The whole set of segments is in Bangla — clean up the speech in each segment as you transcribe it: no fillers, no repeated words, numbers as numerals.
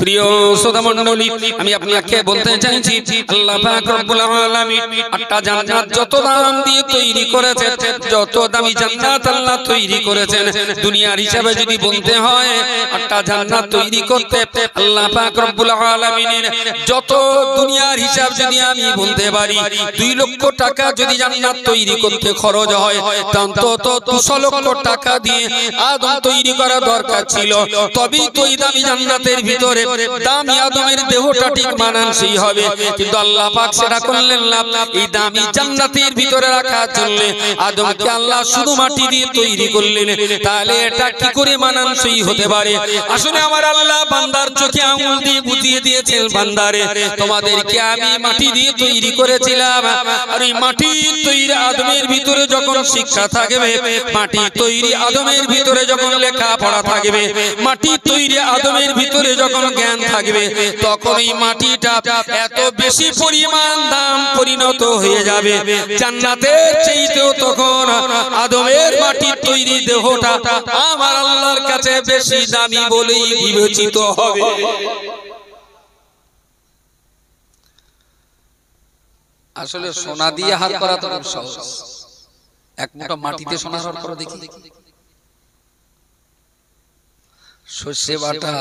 প্রিয় শ্রোতা মণ্ডলী, আমি আপনাকে বলতে চাইছি আল্লাহ পাক রব্বুল আলামিন একটা জান্নাত যত দাম দিয়ে তৈরি করেছেন, যত দামি জান্নাত আল্লাহ তৈরি করেছেন, দুনিয়ার হিসাবে যদি বলতে হয় একটা জান্নাত তৈরি করতে আল্লাহ পাক রব্বুল আলামিনের যত দুনিয়ার হিসাব যদি আমি বলতে পারি 2 লক্ষ টাকা যদি জান্নাত তৈরি করতে খরচ হয়, অন্তত 200 লক্ষ টাকা দিয়ে আদম তৈরি করা দরকার ছিল, তবেই তো এই দামি জান্নাতের ভিতরে দামি আদমের দেহটা ঠিক মানানসই হবে। কিন্তু আল্লাহ পাক সেটা করলেন না। এই দামি জান্নাতের ভিতরে রাখার জন্য আদমকে আল্লাহ শুধু মাটি দিয়ে তৈরি করলেন। তাহলে এটা কি করে মানানসই হতে পারে? আসলে আমার আল্লাহ বান্দার চোখে আঙুল দিয়ে বুঝিয়ে দিয়েছেন, বান্দারে তোমাদেরকে আমি মাটি দিয়ে তৈরি করেছিলাম, আর এই মাটি তৈরি আদমের ভিতরে যখন শিক্ষা থাকবে, মাটি তৈরি আদমের ভিতরে যখন লেখাপড়া থাকবে, মাটি তৈরি আদমের ভিতরে যখন জ্ঞান থাকবে, তখন এই মাটিটা এত বেশি পরিমাণ দাম পরিণত হয়ে যাবে জান্নাতের চাইতেও। তখন আদমের মাটির তৈরি দেহটা আমার আল্লাহর কাছে বেশি দামি বলেই বিবেচিত হবে। আসলে সোনা দিয়ে হার করা তো খুব সহজ, এক মুঠো মাটিতে সোনার হার করা দেখি। সর্ষে বাটা,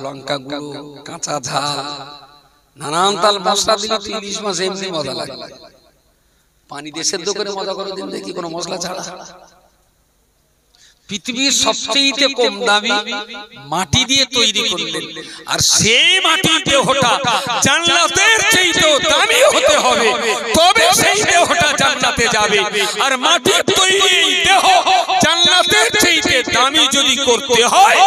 লঙ্কা গুঁড়ো, কাঁচা ঝাল, নানান তাল মশলা দিলে 30 মাস এমনি মজা লাগে। পানি দিয়ে সেদ্ধ করে মজা করে দিন দেখি, কোনো মশলা ছাড়া। পৃথিবীর সবচেয়ে কম দামি মাটি দিয়ে তৈরি করলেন, আর সেই মাটির দেহটা জান্নাতের চাইতেও দামি হতে হবে, তবে সেই দেহটা জান্নাতে যাবে। আর মাটির তৈরি দেহ জান্নাতের চাইতে দামি যদি করতে হয়,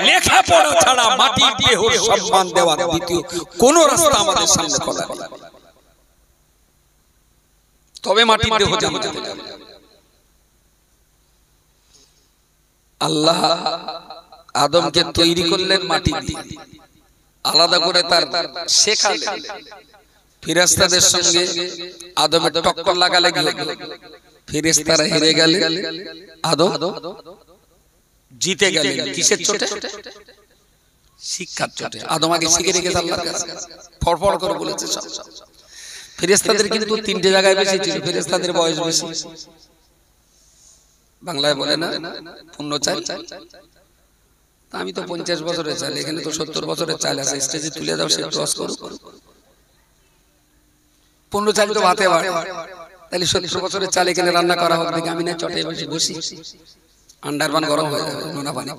লেখাপড়া ছাড়া মাটির দেহর সম্মান দেওয়ার দ্বিতীয় কোন রাস্তা আমাদের সামনে খোলা নেই। তবে মাটির দেহ জান্নাতে যাবে। আল্লাহ আদমকে তৈরি করলেন মাটি দিয়ে, আলাদা করে তার শেখালেন। ফেরেশতাদের সঙ্গে আদমের টক্কর লাগালাগি হলো, ফেরেশতারা হেরে গেলেন, আদম জিতে গেলেন। কিসের চোটে? শিক্ষার চোটে। আদম আগে শিখে রেখেছে আল্লাহর কাছে, ফড়ফড় করে বলেছে সব। ফেরেশতাদের কিন্তু 3টে জায়গায় বেশি ছিল, ফেরেশতাদের বয়স বেশি। বাংলায় বলে না পূর্ণ চাল। আমি তো 50 বছরের চাল, এখানে তো 70 বছরের চাল আছে, স্টেজে তুলে দাও, সে ক্রস করো। পূর্ণ চাল তো ভাতে বাড়ে, তাহলে 70 বছরের চাল এখানে রান্না করা হোক দেখে আমি না চটে বসে বসি, আন্ডারপান গরম হয়ে যাবে নোনা পানি।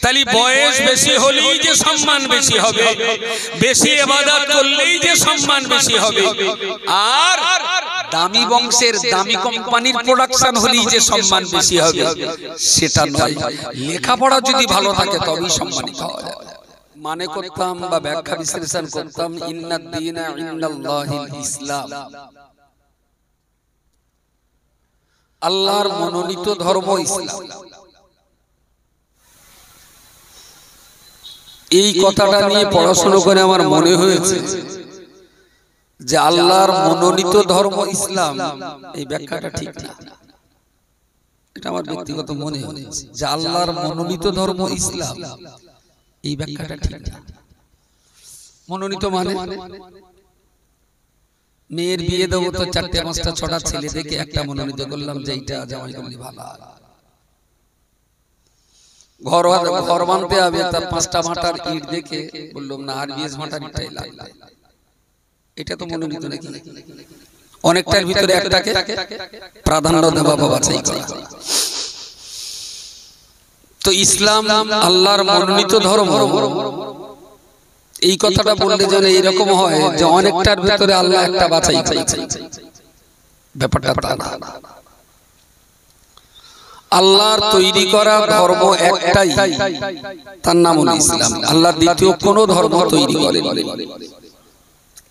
তাহলে বয়স বেশি হলেই যে সম্মান বেশি হবে, বেশি ইবাদত করলেই যে সম্মান বেশি হবে, আর দামি বংশের দামি কোম্পানির প্রোডাকশন হলেই যে সম্মান বেশি হবে সেটা নয়। লেখাপড়া যদি ভালো থাকে তবেই সম্মানিত হওয়া যায়। মানে করতাম বা ব্যাখ্যা বিশ্লেষণ করতাম, ইন্নাদ দীনা ইনদাল্লাহিল ইসলাম, আল্লাহর মনোনীত ধর্ম ইসলাম। এই কথাটা নিয়ে পড়াশোনা করে আমার মনে হয়েছে যে আল্লাহর মনোনীত ধর্ম ইসলাম, এই ব্যাখ্যাটা ঠিক না। এটা আমার ব্যক্তিগত মনে হয়েছে যে আল্লাহর মনোনীত ধর্ম ইসলাম, এই ব্যাখ্যাটা ঠিক না। মনোনীত মানে মেয়ের বিয়ে দেবো তো 4টে 5টা 6টা ছেলে দেখে একটা মনোনীত করলাম যে এইটা জামাই করলে ভালো। ঘর বানতে হবে, তার 5টা ভাটার ইট দেখে বললাম না, আর 20 ভাটার ইটটাই লাগবে। এটা তো মনোনীত নাকি? অনেকটার ভিতরে একটাকে প্রাধান্য দেওয়া বা বাছাই করা। তো ইসলাম আল্লাহর মনোনীত ধর্ম, এই কথাটা বললে যেন এইরকম হয় যে অনেকটার ভিতরে আল্লাহ একটা বাছাই করেছে। ব্যাপারটা তা না। আল্লাহর তৈরি করা ধর্ম একটাই, তার নাম হলো ইসলাম। আল্লাহ দ্বিতীয় কোন ধর্ম তৈরি করেননি,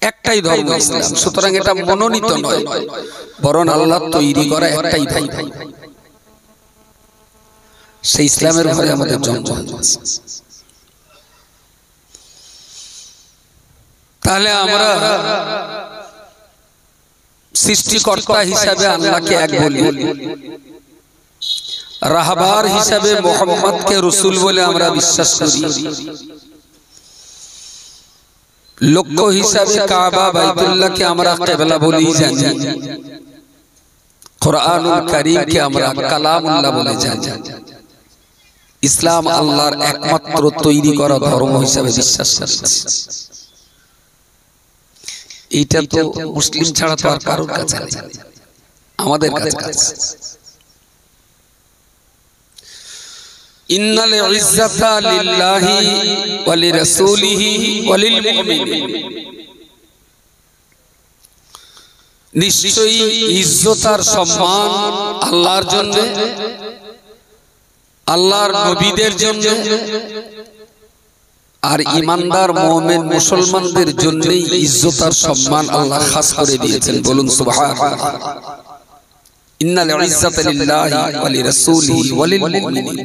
একটাই ধর্ম ইসলাম। সুতরাং এটা মনোনীত নয়, বরং আল্লাহ তৈরি করা একটাই ধর্ম। সেই ইসলামের ঘরে আমাদের জন্ম হয়েছে। তাহলে আমরা সৃষ্টিকর্তা হিসাবে আল্লাহকে এক বলি, রাহবার হিসাবে মুহাম্মদকে রাসূল বলে আমরা বিশ্বাস করি। লক্ষ্য হিসাবে কাবা বাইতুল্লাহকে আমরা কিবলা বলেই জানি। কুরআনুল কারীমকে আমরা কালামুল্লাহ বলে জানি। ইসলাম আল্লাহর একমাত্র তৈরি করা ধর্ম হিসাবে বিশ্বাস করি। এইটা তো মুসলিম ছাড়া তো আর কারোর কাছে নেই, আমাদের কাছে আছে। ইন্নাল ইজ্জাতা লিল্লাহি ওয়া লিরাসূলিহি ওয়া লিল মুমিনিন। নিশ্চয়ই ইজ্জত আর সম্মান আল্লাহর জন্য, আল্লাহর নবীদের জন্য, আর ঈমানদার মুমিন মুসলমানদের জন্যই ইজ্জত আর সম্মান আল্লাহ খাস করে দিয়েছেন। বলুন সুবহানাল্লাহ। ইন্নাল ইজ্জাতা লিল্লাহি ওয়া লিরাসূলিহি ওয়া লিল মুমিনিন।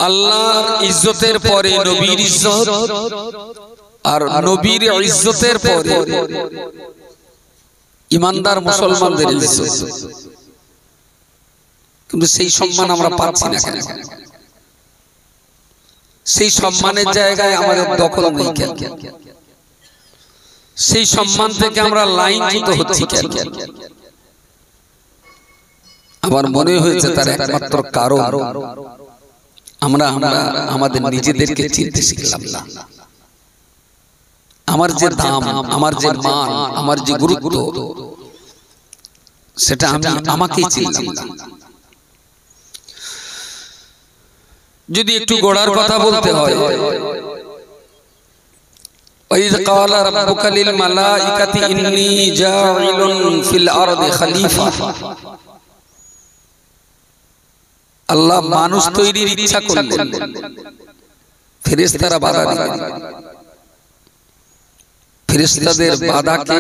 আল্লাহর ইজ্জতের পরে নবীর ইজ্জত, আর নবীর ইজ্জতের পরে ঈমানদার মুসলমানদের ইজ্জত। কিন্তু সেই সম্মান আমরা পাচ্ছি না কেন? সেই সম্মানের জায়গায় আমাদের দখল নেই কেন? সেই সম্মান থেকে আমরা লাইনচ্যুত হচ্ছি কেন? আমার মনে হয়েছে তার একমাত্র কারণ আমরা আমাদের নিজেদেরকে চিনতে শিখলাম না। আমার যে দাম, আমার যে মান, আমার যে গুরুত্ব, সেটা আমি আমাকেই চিনলাম না। যদি একটু গোড়ার কথা বলতে হয়, ওয়াইয ক্বালা রাব্বুকা লিল মালাইকাতি ইন্নী জাঈলুন ফিল আরদি খলিফা। আল্লাহ মানুষ তৈরির ইচ্ছা করলেন, ফেরেশতারা বাধা দিলেন। ফেরেশতাদের বাধাকে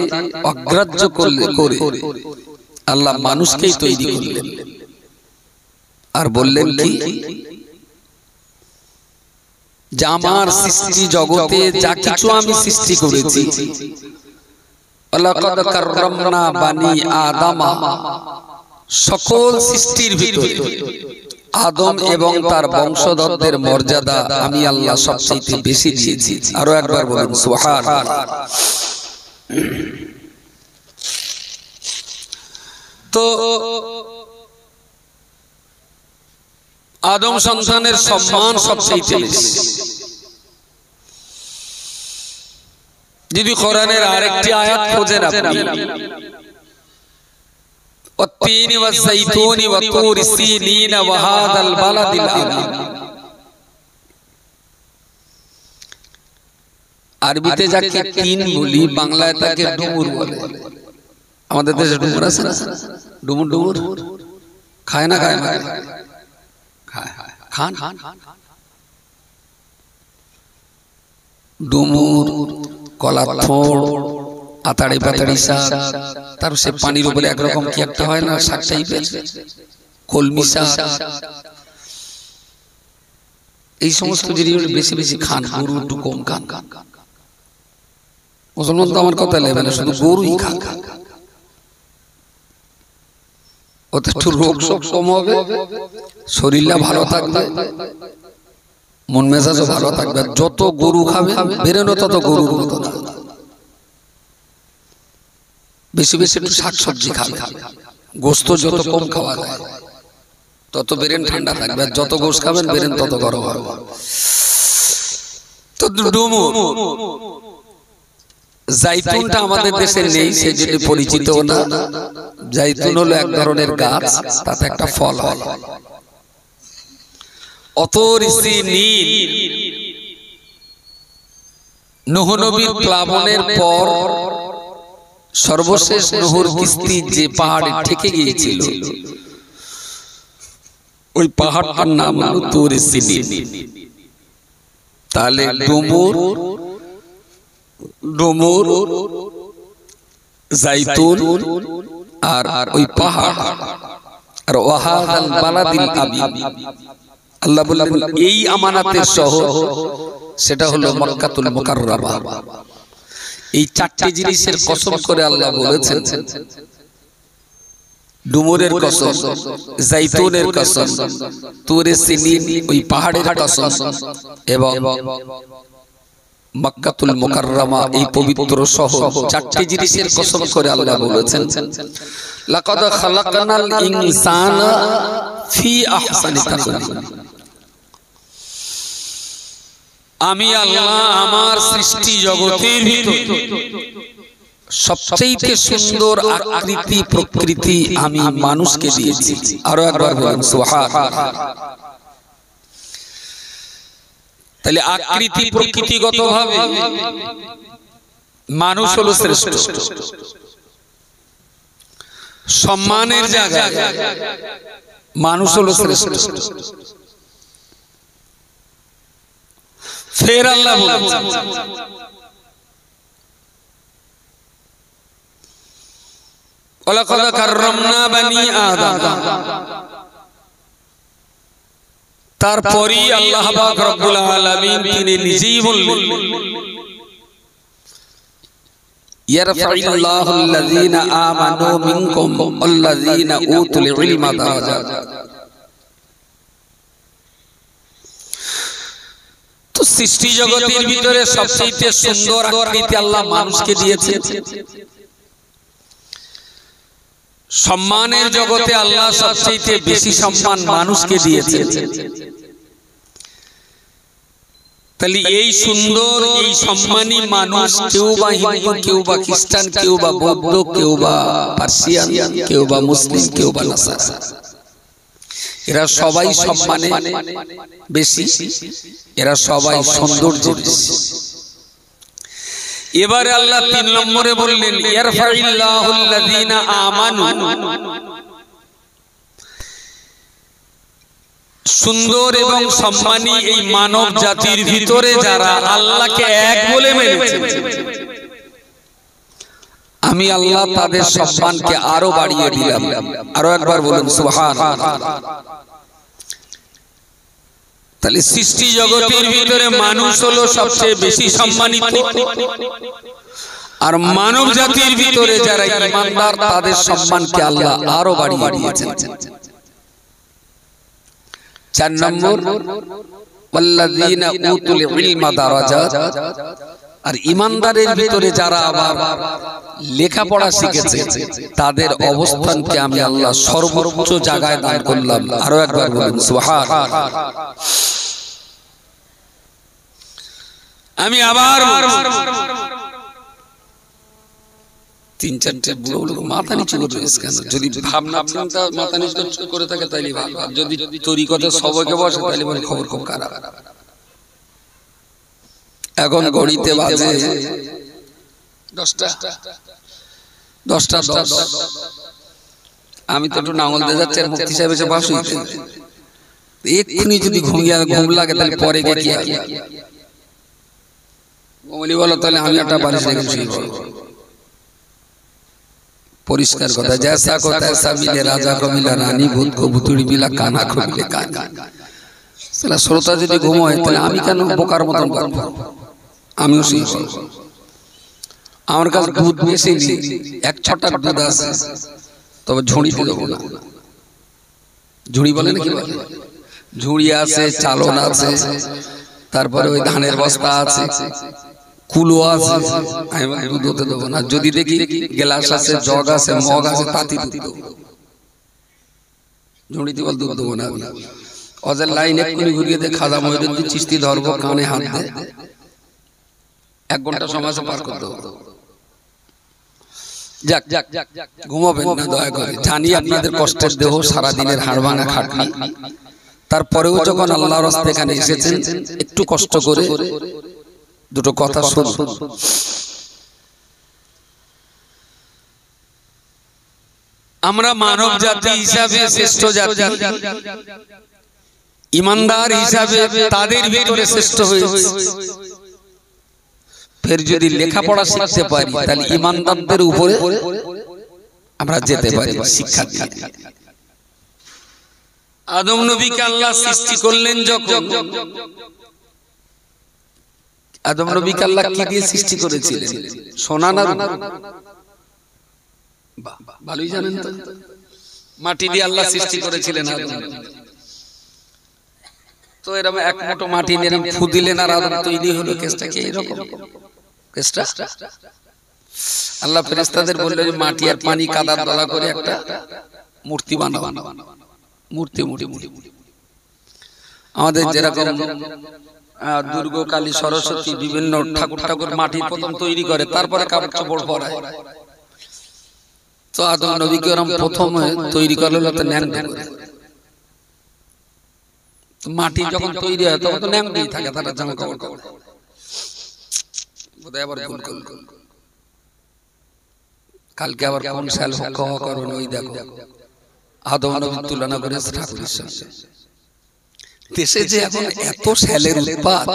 অগ্রাহ্য করে আল্লাহ মানুষকেই তৈরি করলেন, আর বললেন কি, যে আমার সৃষ্টি জগতে যা কিছু আমি সৃষ্টি করেছি, ওয়ালাকাদ কাররামনা বানি আদম, সকল সৃষ্টির ভিতরে আদম এবং তার বংশধরদের মর্যাদা আমি আল্লাহ সবচেয়ে বেশি দিয়েছি। আরো একবার বলুন সুবহানাল্লাহ। তো আদম সন্তানের সম্মান সবচেয়ে বেশি। যদি কোরআনের আরেকটি আয়াত খোঁজেন আপনি, والتين والزيتون وطور سينين وهذا البلد الأمين। আরবিতে যাকে তিন বলি, বাংলায় তাকে ডুমুর বলে। আমাদের দেশে ডুমুর আছে না? ডুমুর ডুমুর খায় না? খায় না? খান। ডুমুর, কলা থোড়, আতাড়ি পাতাড়ি শাক, তার সে পানির উপরে একরকম কি একটা হয় না শাক টাইপের, কলমি শাক, এই সমস্ত জিনিস বেশি বেশি খান। গরু একটু কম খান। মুসলমান তো আমার কথা নেবে না, শুধু গরুই খান। ওতে একটু রোগ শোক কম হবে, শরীরটা ভালো থাকবে, মন মেজাজও ভালো থাকবে। যত গরু খাবে বেরোনো তত গরুর মতো না। বেশি বেশি একটু শাকসবজি খাবে, গোস্ত যত কম খাওয়া যায় তত ব্রেন ঠান্ডা থাকবে, আর যত গোস্ত খাবেন ব্রেন তত গরম হবে। তো ডুমুর, জাইতুনটা আমাদের দেশে নেই, সেই জন্য পরিচিত না। জাইতুন হলো এক ধরনের গাছ, তাতে একটা ফল হয়। অতর সিনিন, নূহ নবীর প্লাবনের পর সর্বশেষ নূহর কিস্তি যে পাহাড়ে ঠেকে গিয়েছিল, ওই পাহাড়টার নাম হলো তুর সিনিন। তাহলে ডুমুর, জাইতুন আর ওই পাহাড়, আর ওয়াহাদাল বালাদিল আমিন। আল্লাহ বললেন এই আমানাতের শহর, সেটা হলো মক্কাতুল মুকাররমা। এই চারটি জিনিসের কসম করে আল্লাহ বলেছেন, ডুমুরের কসম, জাইতুনের কসম, তুরে সিনিন ওই পাহাড়ের কসম এবং মক্কাতুল মুকাররমা এই পবিত্র শহর, চারটি জিনিসের কসম করে আল্লাহ বলেছেন লাকাদ খালাকনাল ইনসানা ফি আহসানি তাকওয়িম। আমি আল্লাহ আমার সৃষ্টি জগতের ভিতর সবচেয়ে সুন্দর আকৃতি প্রকৃতি আমি মানুষকে দিয়েছি। আরো একবার বলুন সুবহানাল্লাহ। তাহলে আকৃতি প্রকৃতিগত ভাবে মানুষ হলো শ্রেষ্ঠ, সম্মানের জায়গায় মানুষ হলো শ্রেষ্ঠ। ফের আল্লাহ বলেছেন ওয়ালাকাদ কাররামনা বানি আদম। তারপরই আল্লাহ পাক রব্বুল আলামিন তিনি নিজেই বললেন ইয়ারফাইল্লাহুল্লাযীনা আমানু মিনকুম ওয়াল্লাযীনা উতুল ইলমা দারাজাত। তো সৃষ্টি জগতের ভিতরে সবচেয়ে সুন্দর আকৃতি আল্লাহ মানুষকে দিয়েছেন। সম্মানের জগতে আল্লাহ সবচেয়ে বেশি সম্মান মানুষকে দিয়েছেন। তাহলে এই সুন্দর এই সম্মানী মানুষ, কেউ বা হিন্দু, কেউ বা খ্রিস্টান, কেউ বা বৌদ্ধ, কেউ বা পার্সিয়ান, কেউ বা মুসলিম, কেউ বা নাসারা, এরা সবাই সম্মানে বেশি, এরা সবাই সৌন্দর্য বেশি। এবারে আল্লাহ ৩ নম্বরে বললেন ইয়ারফাইল্লাহুল্লাযীনা আমানু। সুন্দর এবং সম্মানী এই মানব জাতির ভিতরে যারা আল্লাহকে এক বলে মেনেছে, আমি আল্লাহ তাদের সম্মানকে আরো বাড়িয়ে দিলাম। আরো একবার বলুন সুবহানাল্লাহ। তাহলে সৃষ্টি জগতের ভিতরে মানুষ হলো সবচেয়ে বেশি সম্মানিত, আর মানব জাতির ভিতরে যারা ঈমানদার তাদের সম্মানকে আল্লাহ আরো বাড়িয়ে দিয়েছেন। ৪ নম্বর ওয়াল্লাযীনা উতুল ইলমা দারাজাত। আর ঈমানদারের ভিতরে যারা আবার লেখাপড়া শিখেছে তাদের অবস্থানকে আমি আল্লাহ সর্বোচ্চ জায়গায় দান করলাম। আরো একবার বলুন সুবহানাল্লাহ। আমি আবার ৩-৪টে বুড়ো লোক মাথা নিচু করে রয়েছে কেন? যদি ভাবনা চিন্তা মাথা নিচু করে থাকে তাইলে ভালো, আর যদি তরিকতে সবাইকে বসে তাইলে মানে খবর খুব খারাপ। এখন ঘড়িতে বাজে 10টা 10। আমি তো একটু নাঙল দিয়ে যাচ্ছি, আর মুফতি সাহেব এসে বাস হইতে এক্ষুনি যদি ঘুম লাগে তাহলে পরে গিয়ে কি হবে? বলি বলো তাহলে আমি একটা বালিশ রেখে শুয়ে পড়ব। পরিষ্কার কথা, জैसा को तैसा मिले राजा को मिला रानी, भूत को भुতুড়ি मिला काना को मिले काना। সালা শ্রোতা যদি ঘুম হয় তাহলে আমি কেন বোকার মতন করব? আমিও শুয়ে পড়ব। আমার কাছে দুধ বেশি নেই, 1 ছটার দুধ আছে, তবে ঝুড়িতে দেবো না। ঝুড়ি বলে নাকি বলে? ঝুড়ি আছে, চালন আছে, তারপরে ওই ধানের বস্তা আছে, কুলো আছে, আমি দুধ হতে দেবো না। যদি দেখি গ্লাস আছে, জগ আছে, মগ আছে, তাতে দুধ দেবো। ঝুড়িতে বল দুধ দেবো না। অজের লাইন এক্ষুনি ঘুরিয়ে দিয়ে খাজা মহিউদ্দিন চিশতি ধরবো, কানে হাত দে, 1 ঘন্টা সময় পার করতে হবে। যাক ঘুমাবেন না দয়া করে, জানি আপনাদের কষ্টের দেহ, সারাদিনের হাড় ভাঙা খাটনি, তারপরেও যখন আল্লাহর রাস্তায় এখানে এসেছেন একটু কষ্ট করে দুটো কথা শুনুন। আমরা মানব জাতি হিসাবে শ্রেষ্ঠ জাতি, ঈমানদার হিসাবে তাদের ভিতরে শ্রেষ্ঠ হয়েছে। ফের যদি লেখাপড়া শিখতে পারি তাহলে ঈমানদারদের উপরে আমরা যেতে পারি শিক্ষা দিয়ে। আদম নবীকে আল্লাহ সৃষ্টি করলেন যখন, আদম নবীকে আল্লাহ কি দিয়ে সৃষ্টি করেছিলেন? সোনা না রূপা? ভালোই জানেন তো। মাটি দিয়ে আল্লাহ সৃষ্টি করেছিলেন আদম। তো এরকম এক মুঠো মাটি নিয়ে এরকম ফু দিলেন আর আদম তৈরি হলো। কেসটা কি এরকম? কেসটা আল্লাহ ফেরেশতাদের বলল যে মাটি আর পানি কাদার দলা করে একটা মূর্তি বানাও। মূর্তি আমাদের যেরকম দুর্গা, কালী, সরস্বতী, বিভিন্ন ঠাকুর মাটি প্রথম তৈরি করে, তারপরে কাপড় চোপড় পরায়। তো আদম নবীকে ওরকম প্রথম তৈরি করলো তো ন্যাংটা করে। মাটি যখন তৈরি হয় তখন তো ন্যাংটাই থাকে, তারা জামা কাপড় বোধহয় আবার ভুল করল। কালকে আবার কোন সাল হওয়া করবেন ওই দেখো আদম নবীর তুলনা করে ঠাকুরের সঙ্গে। দেশে যে এখন এত স্যালের উৎপাত,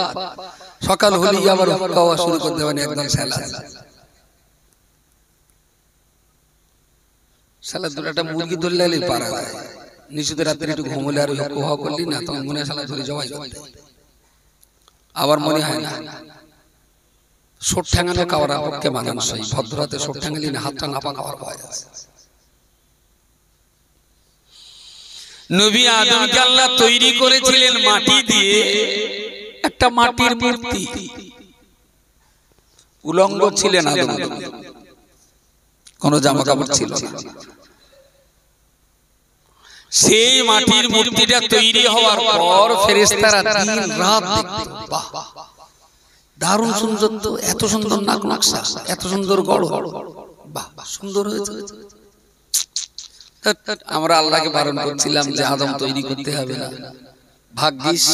সকাল হলেই আবার খাওয়া শুরু করতে পারে একদম স্যালা। শালা দুটা মুরগি ধরলে পারা যায়, নিচুতে রাত্রে একটু ঘুমলে আর কোহা করলি না তখন মনে হয় শালা ধরে জবাই করতে। আবার মনে হয় না সোট ঠ্যাঙানো খাওয়ার পক্ষে মানানসই, ভদ্ররাতে সোট ঠ্যাঙালি না হাতটা নাপা খাওয়ার পাওয়া যাচ্ছে। নবী আদমকে আল্লাহ তৈরি করেছিলেন মাটি দিয়ে, একটা মাটির মূর্তি। উলঙ্গ ছিলেন আদম, কোন জামা কাপড় ছিল না। সেই মাটির মূর্তিটা তৈরি হওয়ার পর ফেরেশতারা দিন রাত দেখত, বাহ দারুণ সুন্দর, তো এত সুন্দর নাক নকশা, এত সুন্দর গড়ন, বাহ সুন্দর হয়েছে। আমরা আল্লাহকে বারণ করছিলাম যে আদম তৈরি করতে হবে না। ভাগ্যিস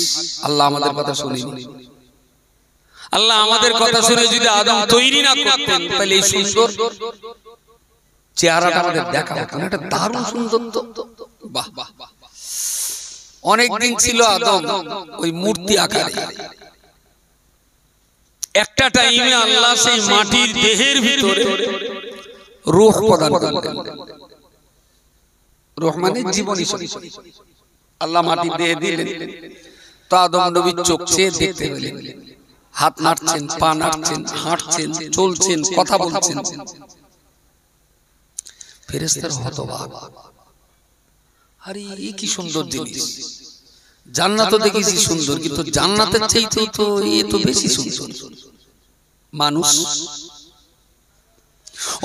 আল্লাহ আমাদের কথা শুনেনি। আল্লাহ আমাদের কথা শুনে যদি আদম তৈরি না করতেন তাহলে এই সুন্দর চেহারাটা আমাদের দেখা হতো না। এটা দারুণ সুন্দর তো, বাহ বাহ। অনেকদিন ছিল আদম ওই মূর্তি আকারে। একটা টাইমে আল্লাহ সেই মাটির দেহের ভিতরে রূহ প্রদান করলেন। রূহ মানে জীবনী শক্তি আল্লাহ মাটির দেহে দিলেন। তো আদম নবীর চোখ চেয়ে দেখতে পেলেন, হাত নাড়ছেন, পা নাড়ছেন, হাঁটছেন, চলছেন, কথা বলছেন। ফেরেশতারা হতবাক, আরে এই কি সুন্দর জিনিস। জান্নাত তো দেখেছি সুন্দর, কিন্তু জান্নাতের চাইতে তো এ তো বেশি সুন্দর। মানুষ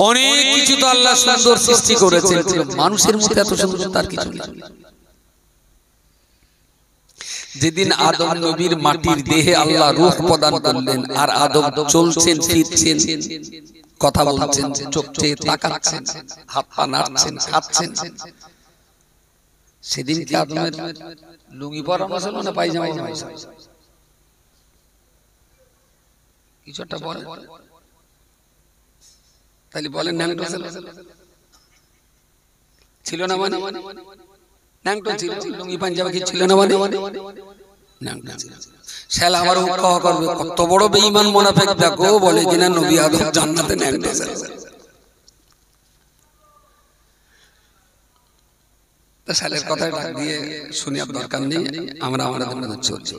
অনেক কিছু তো আল্লাহ সুন্দর সৃষ্টি করেছেন, মানুষের মধ্যে এত সুন্দর তার কিছু নেই। যেদিন আদম নবীর মাটির দেহে আল্লাহ রূহ প্রদান করলেন আর আদম চলছেন, ফিরছেন, কথা বলছেন, চোখ চেয়ে তাকাচ্ছেন, হাত পা নাড়ছেন, খাচ্ছেন, সেদিন কি আদমের লুঙ্গি পরানো ছিল না পায়জামা পরানো ছিল? কিছু একটা বলেন, তাহলে বলেন ন্যাংটো ছিল না? মানে ন্যাংটো ছিল, লুঙ্গি পাঞ্জাবি কি ছিল না? মানে ন্যাংটো ছিল। শালা আমার হুক্কা করবে, কত বড় বেঈমান মুনাফিক দেখো, বলে কিনা নবী আদম জান্নাতে ন্যাংটো ছিল। তা শালের কথা ডাক দিয়ে শুনি আর দরকার নেই, আমরা আমাদের মধ্যে চলছি।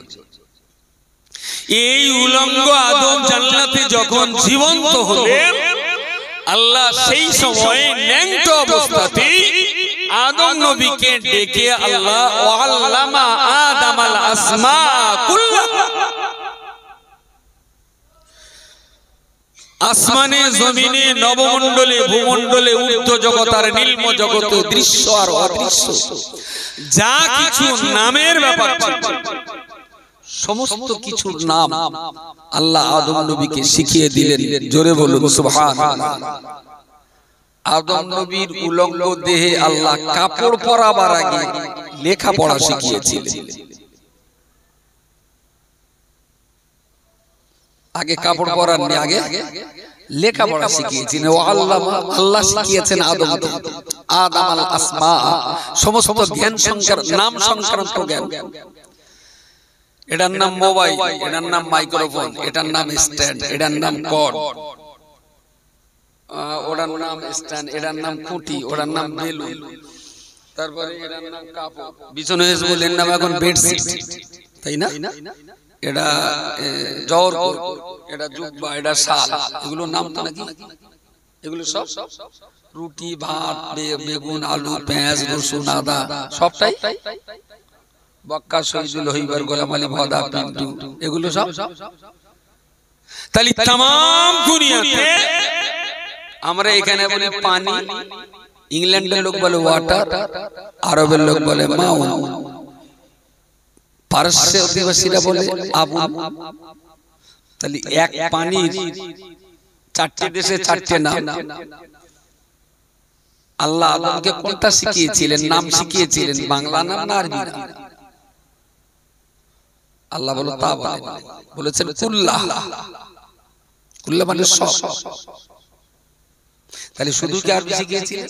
এই উলঙ্গ আদম জান্নাতে যখন জীবন্ত হলেন, আল্লাহ সেই সময়ে ন্যাংটো অবস্থাতেই আদম নবীকে ডেকে আল্লাহ ওয়াল্লামা আদামাল আসমা কুল্লাহা, আসমানে, জমিনে, নবমণ্ডলে, ভূমণ্ডলে, ঊর্ধ্ব জগৎ আর নিম্ন জগতে, দৃশ্য আর অদৃশ্য যা কিছু নামের ব্যাপার, সমস্ত কিছুর নাম আল্লাহ আদম নবীকে শিখিয়ে দিলেন। জোরে বলুন সুবহানাল্লাহ। আদম নবীর উলঙ্গ দেহে আল্লাহ কাপড় পরাবার আগে লেখাপড়া শিখিয়েছিলেন। আগে কাপড় পরাননি, আগে লেখাপড়া শিখিয়েছিলেন। ও আল্লাহ শিখিয়েছেন আদমকে আদামাল আসমা, সমস্ত জ্ঞান সংক্রান্ত, নাম সংক্রান্ত জ্ঞান। এটার নাম মোবাইল, এটার নাম মাইক্রোফোন, এটার নাম স্ট্যান্ড, এটার নাম কর্ড, ওটার নাম স্ট্যান্ড, এটার নাম খুঁটি, ওটার নাম বেলুন, তারপরে এটার নাম কাপড়, বিছানা হয়েছে বলে এর নাম এখন বেডশিট, তাই না? এটা জওহরপুর, এটা জুব্বা, এটা শাল, এগুলোর নাম তো নাকি, এগুলো সব রুটি ভাত বেগুন আলু পেঁয়াজ রসুন আদা সবটাই বক্কা শহীদুল হইবার গোলাম আলী ভদা পিন্টু এগুলো সব। তাহলে तमाम দুনিয়াতে আমরা এখানে বলি পানি, ইংল্যান্ডের লোক বলে ওয়াটার, আরবের লোক বলে মাউন, পারস্য অধিবাসীরা বলে আবুন। তাহলে এক পানির চারটে দেশে চারটে নাম। আল্লাহ আদমকে কোনটা শিখিয়েছিলেন, নাম শিখিয়েছিলেন, বাংলা নাম না আরবি নাম? আল্লাহ বলো তা বলেছেন কুল্লাহ, কুল্লাহ মানে সব। তাহলে শুধু কি আরবি শিখিয়েছিলেন?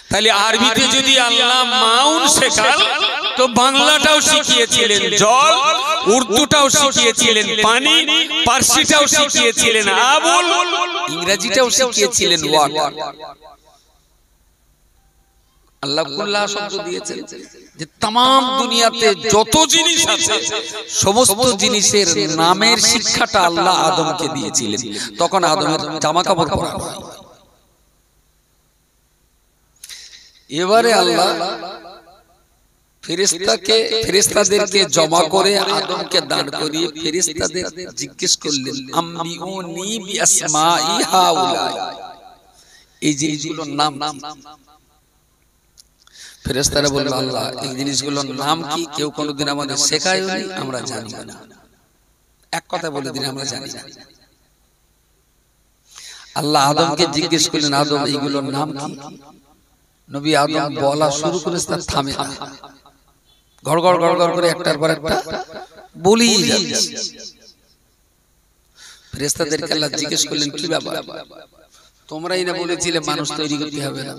তাহলে আরবিতে যদি আল্লাহ মাউন শেখান তো বাংলাটাও শিখিয়েছিলেন জল, উর্দুটাও শিখিয়েছিলেন পানি, পার্সিটাও শিখিয়েছিলেন আবুল, ইংরেজিটাও শিখিয়েছিলেন ওয়াটার। আল্লাহ কুল্লাহ শব্দ দিয়েছেন যে तमाम দুনিয়াতে যত জিনিস আছে সমস্ত জিনিসের নামের শিক্ষাটা আল্লাহ আদমকে দিয়েছিলেন। তখন আদমের জামা কাপড় পরা হয়। এবারে আল্লাহ ফেরেশতাদেরকে জমা করে আদমকে দাঁড় করিয়ে ফেরেশতাদের জিজ্ঞেস করলেন আম্বিউনি বিআসমাই হাউলাই, এই জিনিসগুলোর নাম কি? ফেরেশতারা বলল আল্লাহ এই জিনিসগুলোর নাম কি কেউ কোনোদিন আমাদের শেখায়নি, আমরা জানি না। এক কথা বলে দিন আমরা জানি না। আল্লাহ আদমকে জিজ্ঞেস করলেন আদম এইগুলোর নাম কি? নবী আদম বলা শুরু করে তার থামে না, গড়গড় গড়গড় করে একটার পর একটা বলেই যাচ্ছে। ফেরেশতাদেরকে আল্লাহ জিজ্ঞেস করলেন কি ব্যাপার, তোমরাই না বলেছিলে মানুষ তৈরি করতে হবে না,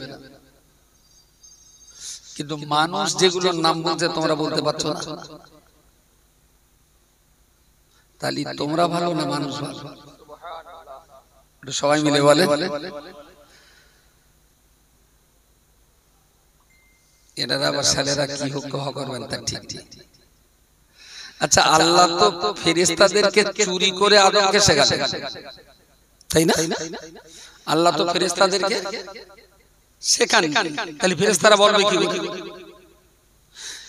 কিন্তু মানুষ যেগুলোর নাম বলছে তোমরা বলতে পারছো না, তাহলে তোমরা ভালো না মানুষ ভালো? সবাই মিলে বলে। এনারা আবার ছেলেরা কি হোক করবেন তা ঠিক ঠিক। আচ্ছা আল্লাহ তো ফেরেশতাদেরকে চুরি করে আদমকে শেখালেন, তাই না? আল্লাহ তো ফেরেশতাদেরকে শেখান, তাহলে ফেরেশতারা বলবে কি?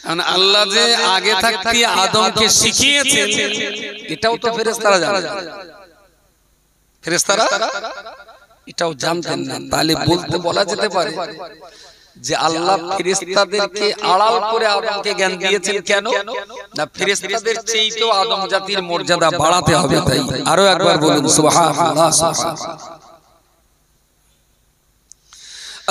কারণ আল্লাহ যে আগে থাকতে আদমকে শিখিয়েছেন এটাও তো ফেরেশতারা জানে, ফেরেশতারা এটাও জানতেন না। তাহলে বলতে বলা যেতে পারে যে আল্লাহ ফেরেশতাদেরকে আড়াল করে আদমকে জ্ঞান দিয়েছেন। কেন না ফেরেশতাদের চেয়েও আদম জাতির মর্যাদা বাড়াতে হবে। তাই আরো একবার বলুন সুবহানাল্লাহ সুবহানাল্লাহ।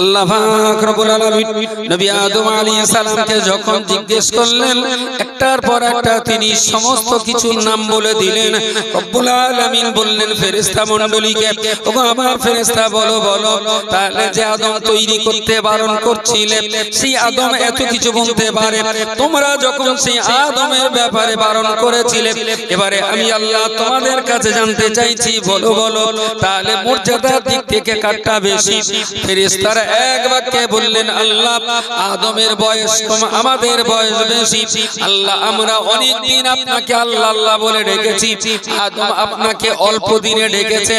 আল্লাহ পাক রব্বুল আলামিন নবী আদম আলাইহিস সালামকে যখন জিজ্ঞেস করলেন একটার পর একটা তিনি সমস্ত কিছুর নাম বলে দিলেন। রব্বুল আলামিন বললেন ফেরেশতা মণ্ডলীকে, ওগো আমার ফেরেশতা বলো বলো তাহলে যে আদম তৈরি করতে বারণ করছিলে সেই আদম এত কিছু বলতে পারে, তোমরা যখন সেই আদমের ব্যাপারে বারণ করেছিলে, এবারে আমি আল্লাহ তোমাদের কাছে জানতে চাইছি বলো বলো তাহলে মর্যাদার দিক থেকে কারটা বেশি? ফেরেশতারা এক বাক্যে বললেন আল্লাহ আদমের বয়স কম, আমাদের বয়স বেশি। আল্লাহ আমরা অনেক দিন আপনাকে আল্লাহ আল্লাহ বলে ডেকেছি, আদম আপনাকে অল্প দিনে ডেকেছে।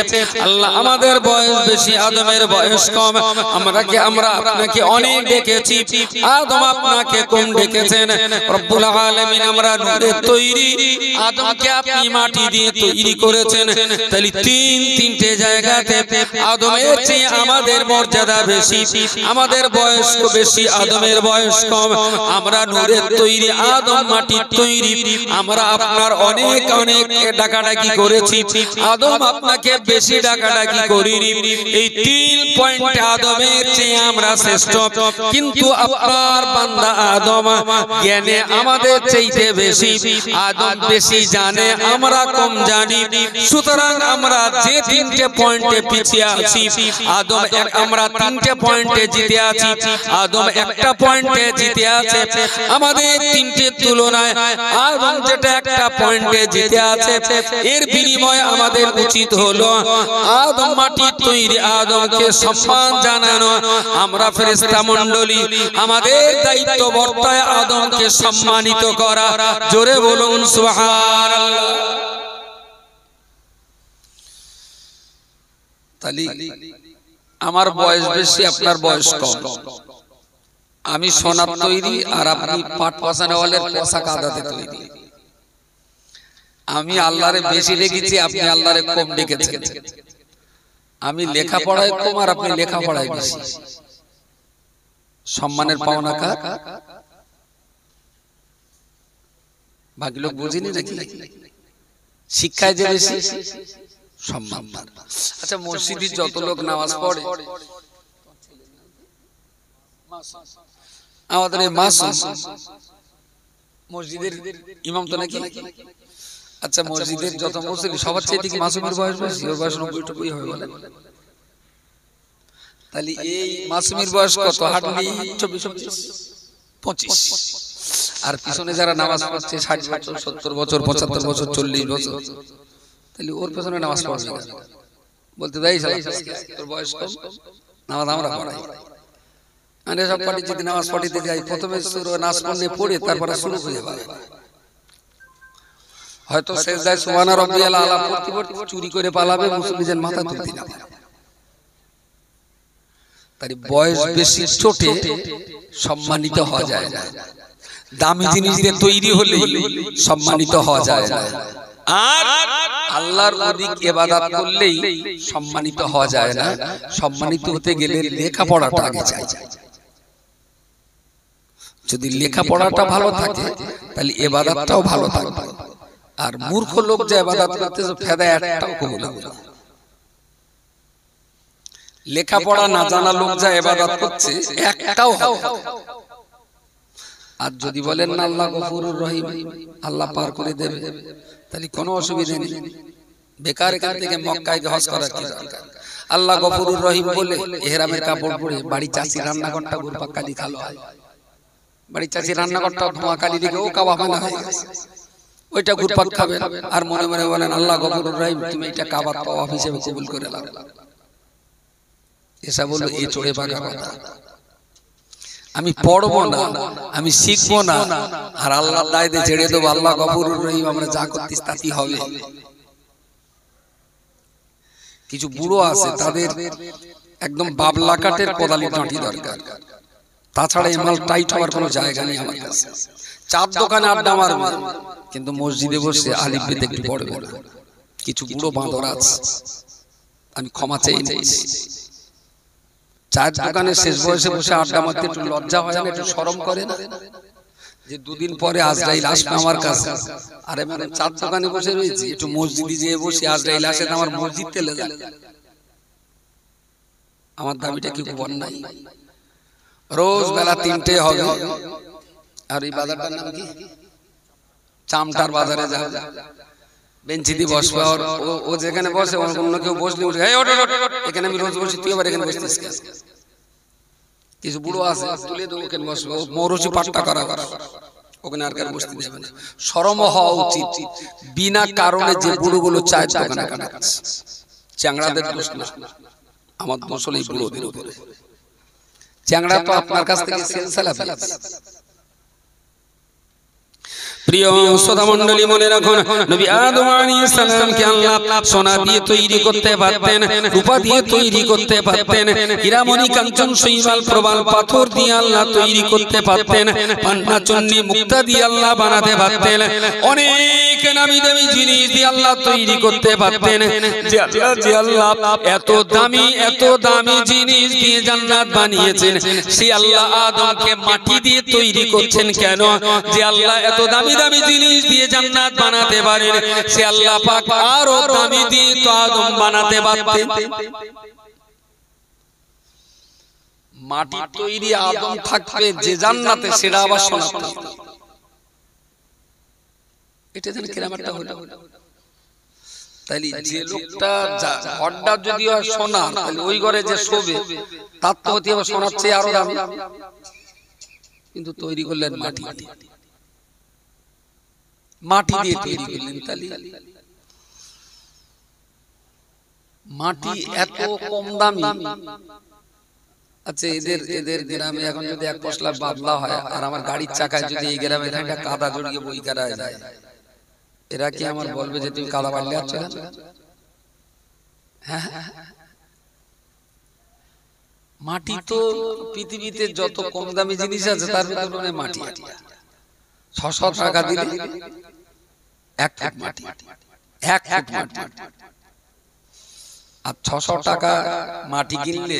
আল্লাহ আমাদের বয়স বেশি, আদমের বয়স কম, আমরা আপনাকে অনেক ডেকেছি, আদম আপনাকে কম ডেকেছেন। রব্বুল আলামিন আমরা নূরের তৈরি, আদমকে আপনি মাটি দিয়ে তৈরি করেছেন। তাহলে তিনটে জায়গাতে আদমের চেয়ে আমাদের মর্যাদা বেশি, আমাদের বয়স বেশি, আদমের বয়স কম। আমরা নূরের তৈরি, আদম মাটির তৈরি। আমরা আপনার অনেক অনেক ডাকাডাকি করেছি, আদম আপনাকে বেশি ডাকাডাকি করিনি। এই 3 পয়েন্টে আদমের চেয়ে আমরা শ্রেষ্ঠ, কিন্তু আপনার বান্দা আদম জ্ঞানে আমাদের চাইতে বেশি, আদম বেশি জানে, আমরা কম জানি। সুতরাং আমরা যে 3টে পয়েন্টে পিছিয়ে আছি, আদম আমরা 3টে পয়েন্টে জিতে আছি, আদম একটা পয়েন্টে জিতে আছে। আমাদের 3টে তুলনায় আদম যেটা একটা পয়েন্টে জিতে আছে, এর বিনিময়ে আমাদের উচিত হলো আদম মাটির তৈরি, আদমকে সম্মান জানানো। আমরা ফেরেশতা মণ্ডলী আমাদের দায়িত্ব বর্তায় আদমকে সম্মানিত করা। জোরে বলুন সুবহানাল্লাহ। তাহলে আমার বয়স বেশি, আপনার বয়স কম, আমি সোনার তৈরি আর আপনি পাট পাসানেওয়ালের পোশাক আদাতে তৈরি। আমি আল্লাহরে বেশি ডেকেছি, আপনি আল্লাহরে কম ডেকেছেন। আমি লেখাপড়ায় কম আর আপনি লেখাপড়ায় বেশি। সম্মানের পাওনা কার? বাকি লোক বুঝিনি নাকি? শিক্ষায় যে বেশি সম্মান। আচ্ছা, মসজিদে যত লোক নামাজ পড়ে, আমাদের এই মাসুম মসজিদের ইমাম তো নাকি? আচ্ছা, মসজিদের যত মুসল্লি সবার চেয়ে কি মাসুমের বয়স বেশি? ওর বয়স 90-টুকুই হবে বলেন। তাহলে এই মাসুমের বয়স কত? হার্ডলি 24-25। আর পিছনে যারা নামাজ পড়ছে 60 বছর, 70 বছর, 75 বছর, 40 বছর, তাহলে ওর পেছনে নামাজ পড়বে না। বলতে দেয় তোর বয়স কম, নামাজ আমরা পড়াই। মানে সব পার্টি যদি নামাজ পড়িতে যাই, প্রথমে নাচ পড়লে পড়ে তারপরে শুরু হয়ে যাবে। হয়তো সেজদায় সুবহানা রাব্বিয়াল আলা পড়তে পড়তে চুরি করে পালাবে, মুসলিমের মাথা তুলতে না। তাই বয়স বেশি চোটে সম্মানিত হওয়া যায় না। দামি জিনিস দিয়ে তৈরি হলে সম্মানিত হওয়া যায় না। আর আল্লাহর অধিক ইবাদত করলেই সম্মানিত হওয়া যায় না। সম্মানিত হতে গেলে লেখাপড়াটা আগে চাই। যদি লেখাপড়াটা ভালো থাকে তাহলে ইবাদতটাও ভালো থাকবে। আর মূর্খ লোক যে ইবাদত করতেছে ফায়দা একটাও কবুল হবে না। লেখাপড়া না জানা লোক যা ইবাদত করছে একটাও হবে না। আর যদি বলেন না আল্লাহ গফুরুর রহিম, আল্লাহ পার করে দেবে, তাহলে কোনো অসুবিধা নেই। বেকার এখান থেকে মক্কায় হজ করার কি দরকার? আল্লাহ গফুরুর রহিম বলে ইহরামের কাপড় পরে বাড়ি চাচি রান্নাঘরটা ঘুরপাক কালি খালো হয়। বাড়ি চাচি রান্নাঘরটা ধোঁয়া কালি দিকে ও কাবাব বানা হয়ে গেছে, ওইটা ঘুরপাক খাবেন। আর মনে মনে বলেন আল্লাহ গফুরুর রহিম, তুমি এটা কাবাব তাওয়াফ হিসেবে কবুল করে নাও। এসা বললো এই চড়ে পাকা কথা। আমি পড়বো না, আমি শিখবো না, আর আল্লাহ দায়িত্বে ছেড়ে দেবো। আল্লাহ গফুরুর রহিম, আমরা যা করতিস তাই হবে। কিছু বুড়ো আছে, তাদের একদম বাবলা কাঠের কোদালি ডাঁটি দরকার, তাছাড়া এমাল টাইট হওয়ার কোনো জায়গা নেই আমার কাছে। চার দোকানে আড্ডা মারবে, কিন্তু মসজিদে বসে আলিফ বে দেখতে পড়বে না। কিছু বুড়ো বাঁদর আছে, আমি ক্ষমা চেয়ে নিয়েছি। চায়ের দোকানে শেষ বয়সে বসে আড্ডা মারতে একটু লজ্জা হয় না? একটু শরম করে না যে দুদিন পরে আজরাইল আসবে আমার কাছে? আরে মানে চার দোকানে বসে রয়েছি, একটু মসজিদে যেয়ে বসে আজরাইল আসে, আমার মসজিদ তেলে যায়। আমার দাবিটা কি অন্যায়? রোজ বেলা 3টে হবে, আর এই বাজারটার নাম কি? চামটার বাজারে যাও, বেঞ্চি দিয়ে বসবে। আর ও যেখানে বসে অন্য কেউ বসলে এখানে আমি রোজ বসি, তুই আবার এখানে বসতিস কেন? কিছু বুড়ো আছে, তুলে দেবো, ওখানে বসবে। মৌরসি পাট্টা করা, ওখানে আর কার বসতে দেবে না। শরম হওয়া উচিত। বিনা কারণে যে বুড়োগুলো চায়ের দোকানে কাটাচ্ছে, চ্যাংড়াদের দোষ না, আমার দোষ হলো এই বুড়োদের উপরে। চ্যাংড়া তো আপনার কাছ থেকে সেলসালা পেয়েছে। প্রিয় শ্রোতা মণ্ডলী, মনে রাখুন, নবী আদম আলাইহিস সালামকে আল্লাহ সোনা দিয়ে তৈরি করতে পারতেন, রূপা দিয়ে তৈরি করতে পারতেন, হীরামণি কাঞ্চন শৈবাল প্রবাল পাথর দিয়ে আল্লাহ তৈরি করতে পারতেন, পান্না চন্নি মুক্তা দিয়ে আল্লাহ বানাতে পারতেন, অনেক নামি দামি জিনিস দিয়ে আল্লাহ তৈরি করতে পারতেন। যে আল্লাহ এত দামি জিনিস দিয়ে জান্নাত বানিয়েছেন, সেই আল্লাহ আদমকে মাটি দিয়ে তৈরি করছেন কেন? যে আল্লাহ এত দামি জিনিস দিয়ে জান্নাত বানাতে পারেন, সে আল্লাহ পাক আরো দামি দিয়ে তো আদম বানাতে পারতেন। মাটি তৈরি আদম থাকবে যে জান্নাতে, সেটা আবার সোনা। এটা যেন কিরামাতটা হলো। তাইলে যে লোকটা ঘরটা যদি হয় সোনা, তাহলে ওই ঘরে যে শোবে তার তো হতে হবে সোনার চেয়ে আরো দামি। কিন্তু তৈরি করলেন মাটি দিয়ে তৈরি করলেন। তাহলে মাটি এত কম দামি। আচ্ছা, এদের গ্রামে এখন যদি এক পশলা বাদলা হয়, আর আমার গাড়ির চাকায় যদি এই গ্রামে একটা কাদা জড়িয়ে বই কাদায় যায়, এরা কি আমার বলবে যে তুমি কাদা বাড়লে আছো? হ্যাঁ, মাটি তো পৃথিবীতে যত কম দামি জিনিস আছে তার ভিতরে মাটি আছে। 600 টাকা দিলে 1 ফুট মাটি, 1 ফুট মাটি। আর 600 টাকা মাটি কিনলে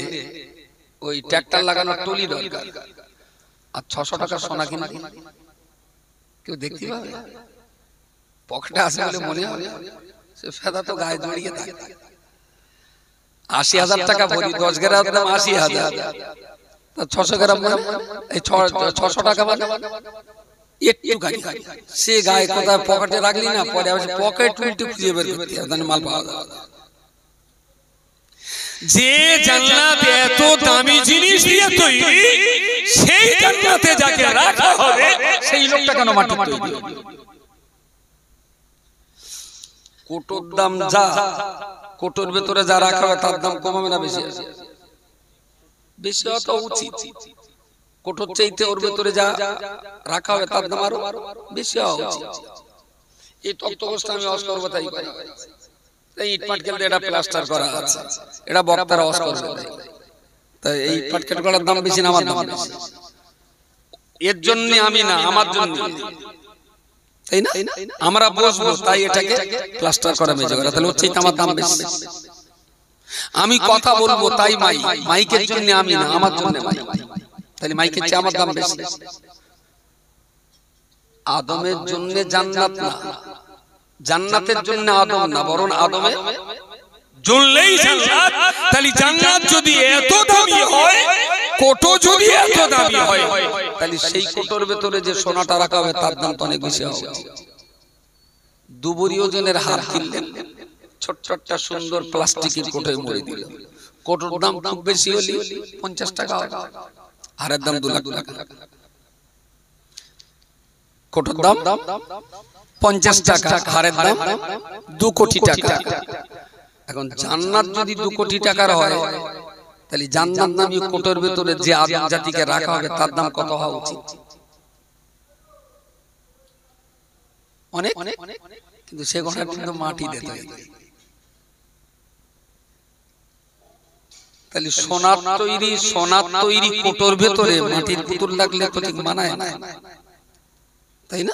ওই ট্রাক্টর লাগানোর টলি দরকার। আর 600 টাকা সোনা কিনলে কেউ দেখতে পাবে? পকেটে আছে বলে মনে হয়, সে ফেদা তো গায়ে জড়িয়ে থাকে। 80,000 টাকা ভরি, 10 গ্রাম দাম 80,000, 600 গ্রাম মানে এই 600 টাকা মানে একটু গাড়ি সে গায়ে কোথায় পকেটে রাখলি না, পরে পকেট উল্টে খুঁজে বের করতে হবে, মাল পাওয়া যাবে। যে জান্নাত এত দামি জিনিস দিয়ে তৈরি, সেই জান্নাতে যাকে রাখা হবে সেই লোকটা কেন মাটি তৈরি? কোটোর দাম যা, কোটোর ভেতরে যা রাখা হবে তার দাম কমাবে না বেশি? বেশি হওয়া তো উচিত। কোটোর চাইতে ওর ভেতরে যা রাখা হবে তার দাম আরো বেশি হওয়া উচিত। এই তত্ত্বটা আমি অস করবো, তাই এই ইট পাটকেল দিয়ে এটা প্লাস্টার করা আছে, এটা বক্তারা অস করবে, তাই এই পাটকেল করার দাম বেশি না আমার দাম বেশি? এর জন্য আমি না, আমার জন্য, তাই না? আমরা বসবো তাই এটাকে প্লাস্টার করা মেজে করা, তাহলে হচ্ছে আমার দাম বেশি। আমি কথা বলবো তাই মাইকের জন্য আমি না, আমার জন্য মাইক, তাহলে মাইকের চেয়ে আমার দাম বেশি। আদমের জন্য জান্নাত না, জান্নাতের জন্য আদম না, বরং আদমে জ্বললেই জান্নাত। তাহলে জান্নাত যদি এত দামি হয়, কোটো যদি এত দামি হয়, তাহলে সেই কোটোর ভেতরে যে সোনাটা রাখা হবে তার দাম তো অনেক বেশি হবে। দুবুরি ওজনের হার কিনলেন, ছোট্ট একটা সুন্দর প্লাস্টিকের কোটোয় মুড়ে দিল, কোটোর দাম খুব বেশি হলে 50 টাকা, হারের দাম 2 লাখ টাকা। কোটোর দাম 50 টাকা, হারের দাম 2 কোটি টাকা। এখন জান্নাত যদি 2 কোটি টাকার হয়, তাহলে জান্নাত নামী কোটোর ভেতরে যে আদম জাতিকে রাখা হবে তার দাম কত হওয়া উচিত? অনেক। কিন্তু সে ঘটনা কিন্তু মাটি দিতে হবে। তাহলে সোনার তৈরি কোটোর ভেতরে মাটির পুতুল লাগলে তো ঠিক মানায় না, তাই না?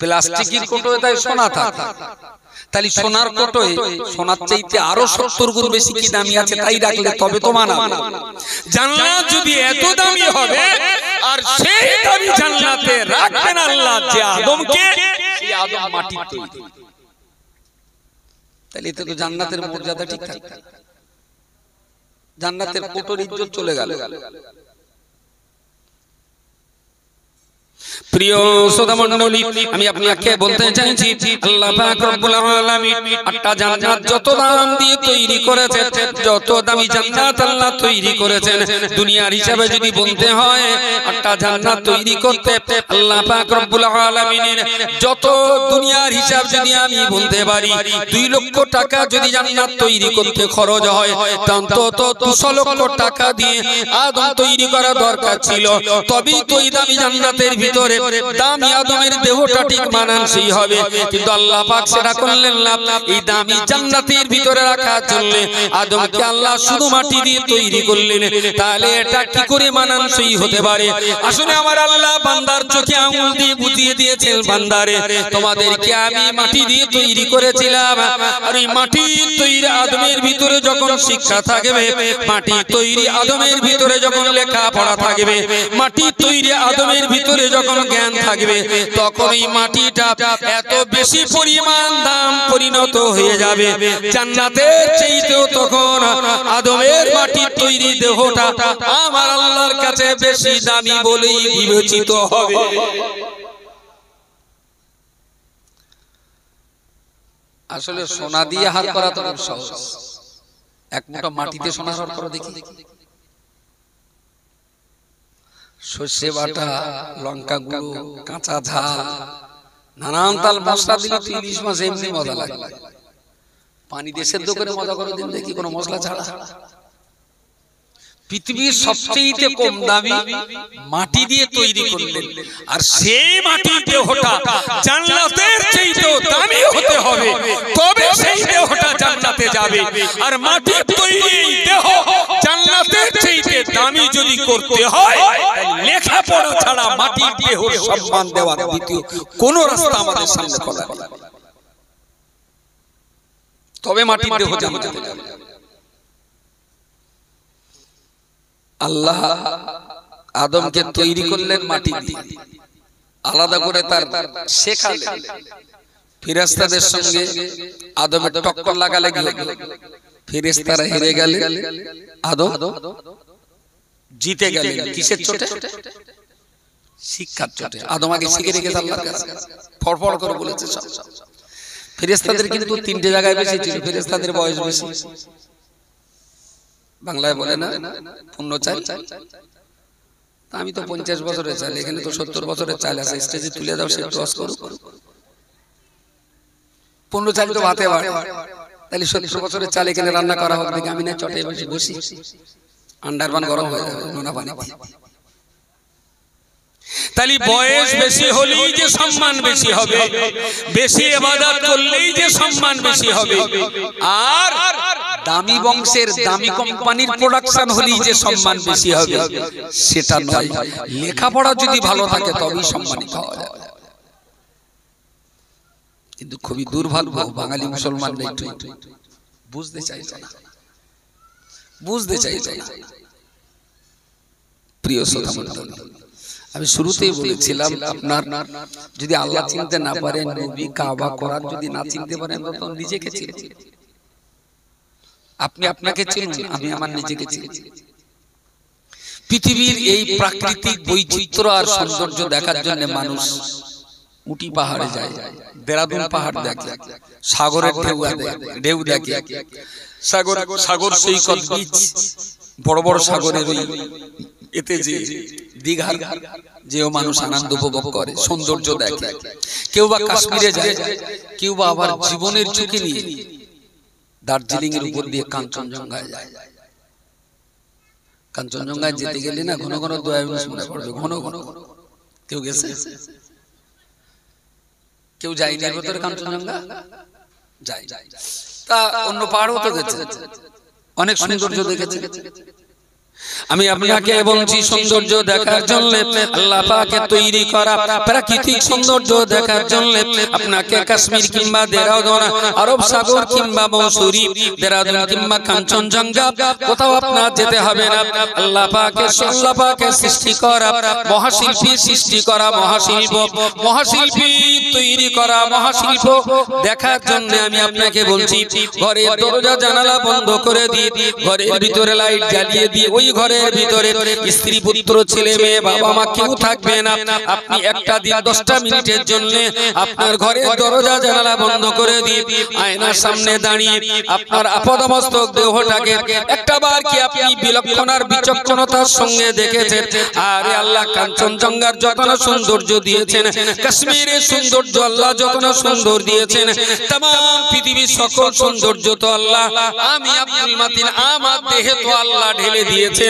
প্লাস্টিকের কোটোয় তাই সোনা থাকে, তাহলে সোনার কোটোয় সোনার চাইতে আরো 70 গুণ বেশি কি দামি আছে তাই রাখলে তবে তো মানাবে। জান্নাত যদি এত দামি হবে, আর সেই দামি জান্নাতে রাখবেন আল্লাহ যে আদমকে, সেই আদম মাটির তৈরি, তাহলে এতে তো জান্নাতের মর্যাদা ঠিক থাকে, জান্নাতের কোটোর ইজ্জত চলে গেল। প্রিয় শ্রোতা মণ্ডলী, আমি আপনাকে বলতে চাইছি, আল্লাহ পাক রব্বুল আলামিন একটা জান্নাত যত দাম দিয়ে তৈরি করেছেন, যত দামি জান্নাত আল্লাহ তৈরি করেছেন, দুনিয়ার হিসাবে যদি বলতে হয়, একটা জান্নাত তৈরি করতে আল্লাহ পাক রব্বুল আলামিনের যত দুনিয়ার হিসাব যদি আমি বলতে পারি, 2 লক্ষ টাকা যদি জান্নাত তৈরি করতে খরচ হয়, অন্তত 200 লক্ষ টাকা দিয়ে আদম তৈরি করা দরকার ছিল, তবেই তো এই দামি জান্নাতের ভিতরে দামি আদমের দেহটা ঠিক মানানসই হবে। কিন্তু আল্লাহ পাক সেটা করলেন না। এই দামি জান্নাতের ভিতরে রাখার জন্য আদমকে আল্লাহ শুধু মাটি দিয়ে তৈরি করলেন, তাহলে এটা কি করে মানানসই হতে পারে? আসলে আমার আল্লাহ বান্দার চোখে আঙুল দিয়ে বুঝিয়ে দিয়েছেন, বান্দারে তোমাদেরকে আমি মাটি দিয়ে তৈরি করেছিলাম, আর এই মাটি তৈরি আদমের ভিতরে যখন শিক্ষা থাকবে, মাটি তৈরি আদমের ভিতরে যখন লেখাপড়া থাকবে, মাটি তৈরি আদমের ভিতরে যখন জ্ঞান থাকবে, তখন এই মাটিটা এত বেশি পরিমাণ দাম পরিণত হয়ে যাবে, জান্নাতের চাইতেও তখন আদমের মাটির তৈরি দেহটা আমার আল্লাহর কাছে বেশি দামি বলেই বিবেচিত হবে। আসলে সোনা দিয়ে হাত করা তো খুব সহজ, এক মুঠো মাটিতে সোনার হাত করা দেখি। সর্ষে বাটা, লঙ্কা গুঁড়ো, কাঁচা ঝাল, নানান তাল মশলা দিলে ইলিশ মাছ এমনি মজা লাগে। পানি দিয়ে সেদ্ধ করে মজা করে দিন দেখি, কোনো মশলা ছাড়া। পৃথিবীর সবচেয়ে কম দামি মাটি দিয়ে তৈরি করলেন, আর সেই মাটির দেহটা জান্নাতের চাইতেও দামি হতে হবে, তবে সেই দেহটা জান্নাতে যাবে। আর মাটির তৈরি দেহ জান্নাতের চাইতে দামি যদি করতে হয় লেখাপড়া ছাড়া মাটির দেহর সম্মান দেওয়ার দ্বিতীয় কোন রাস্তা আমাদের সামনে খোলা নেই। তবে মাটির দেহ জানতে হবে। আল্লাহ আদমকে তৈরি করলেন মাটি দিয়ে, আলাদা করে তার শেখালেন। ফেরেশতাদের সঙ্গে আদমের টক্কর লাগালাগি হলো, ফেরেশতারা হেরে গেলেন, আদম জিতে গেলেন। কিসের চোটে? শিক্ষার চোটে। আদম আগে শিখে রেখেছে আল্লাহর কাছে, ফড়ফড় করে বলেছে সব। ফেরেশতাদের কিন্তু তিনটে জায়গায় বেশি ছিল। ফেরেশতাদের বয়স বেশি, বাংলায় বলে না পূর্ণ চাল। আমি তো 50 বছরের চাল, এখানে তো 70 বছরের চাল আছে। স্টেজে তুলে দাও, সে ক্রস করো। পূর্ণ চাল তো ভাতে বাড়ে, তাহলে 70 বছরের চাল এখানে রান্না করা হোক, দেখে আমি না চটে বসে বসি, আন্ডারবান গরম হয়ে যাবে নোনা পানি। তাহলে বয়স বেশি হলেই যে সম্মান বেশি হবে, বেশি ইবাদত করলেই যে সম্মান বেশি হবে, আর দামি বংশের দামি কোম্পানির প্রোডাকশন হলেই যে সম্মান বেশি হবে সেটা নয়। লেখাপড়া যদি ভালো থাকে তবেই সম্মানিত হওয়া যায়। কিন্তু খুবই দুর্ভাগ্য, বাঙালি মুসলমানরা একটু বুঝতে চাইছে না, বুঝতে চাইছে না। প্রিয় শ্রোতা মণ্ডলী, আমি শুরুতেই বলেছিলাম, আপনার যদি আল্লাহ চিনতে না পারেন, নবী, কাবা, কোরআন যদি না চিনতে পারেন, তো নিজেকে চিনুন। আপনি আপনাকে চিনুন, আমি আমার নিজেকে চিনি। পৃথিবীর এই প্রাকৃতিক বৈচিত্র্য আর সৌন্দর্য দেখার জন্য মানুষ উটি পাহাড়ে যায়, দেরাদুন পাহাড় দেখে, সাগরের ঢেউ দেখে, সাগর সৈকত বিচ, বড় বড় সাগরের এতে যে দীঘার যেও মানুষ আনন্দ উপভোগ করে, সৌন্দর্য দেখে। কেউ বা কাশ্মীরে যায়, কেউ বা আবার জীবনের ঝুঁকি নিয়ে দার্জিলিং এর উপর দিয়ে কাঞ্চনজঙ্ঘায় যায়। কাঞ্চনজঙ্ঘায় যেতে গেলে না ঘন ঘন দোয়া মনে পড়বে, ঘন ঘন। কেউ গেছে? কেউ যায়নি এর ভেতরে কাঞ্চনজঙ্ঘা? যায়। তা অন্য পাহাড়ও তো গেছে, অনেক সৌন্দর্য দেখেছে। আমি আপনাকে বলছি, সৌন্দর্য দেখার জন্য আল্লাহ পাকে তৈরি করা প্রাকৃতিক সৌন্দর্য দেখার জন্য আপনাকে কাশ্মীর কিংবা দেরাদুন, আরব সাগর কিংবা মৌসুরি, দেরাদুন কিংবা কাঞ্চনজঙ্ঘা কোথাও আপনার যেতে হবে না। আল্লাহ পাকে সৃষ্টি করা মহাশিল্পী, সৃষ্টি করা মহাশিল্পী তৈরি করা মহাশিল্প দেখার জন্য আমি আপনাকে বলছি, ঘরের দরজা জানালা বন্ধ করে দিয়ে, ঘরের ভিতরে লাইট জ্বালিয়ে দিয়ে, ওই ঘরের ভিতরে স্ত্রী পুত্র ছেলে মেয়ে বাবা মা কেউ থাকবে না। আপনি একটা দিন 10টা মিনিটের জন্য আপনার ঘরের দরজা জানালা বন্ধ করে দিয়ে আয়নার সামনে দাঁড়িয়ে আপনার আপদমস্তক দেহটাকে একটাবার কি আপনি বিলক্ষণার বিচক্ষণতার সঙ্গে দেখেছেন? আরে আল্লাহ কাঞ্চনজঙ্ঘার যত না সৌন্দর্য দিয়েছেন, কাশ্মীরের সৌন্দর্য আল্লাহ যত না সুন্দর দিয়েছেন, तमाम পৃথিবীর সকল সৌন্দর্য তো আল্লাহ আমি আব্দুল মাতিন আমার দেহে তো আল্লাহ ঢেলে দিয়েছেন।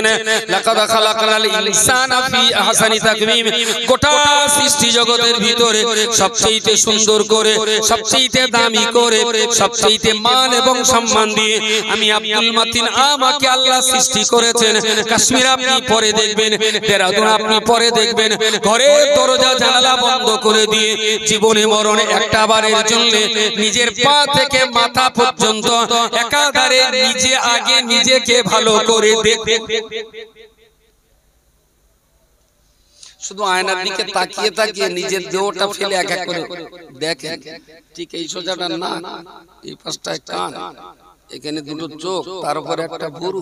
লাকাদ খালাকনাল ইনসানা ফি আহসানি তাকওয়িম। গোটা সৃষ্টি জগতের ভিতরে সবচেয়ে সুন্দর করে, সবচেয়ে দামি করে, সবচেয়ে মান এবং সম্মান দিয়ে আমি আব্দুল মাতিন আমাকে আল্লাহ সৃষ্টি করেছেন। কাশ্মীর আপনি পরে দেখবেন, দেরাদুন আপনি পরে দেখবেন, ঘরের দরজা জানালা বন্ধ করে দিয়ে জীবনে মরণে একটা বারের জন্য নিজের পা থেকে মাথা পর্যন্ত একাধারে নিজে আগে নিজেকে ভালো করে দেখবেন। শুধু আয়নার দিকে তাকিয়ে তাকিয়ে নিজের দেহটা ফেলে এক এক করে দেখেন। ঠিক এই সোজাটা না, এই পাশটায় কান, এখানে দুটো চোখ, তার উপরে একটা ভুরু,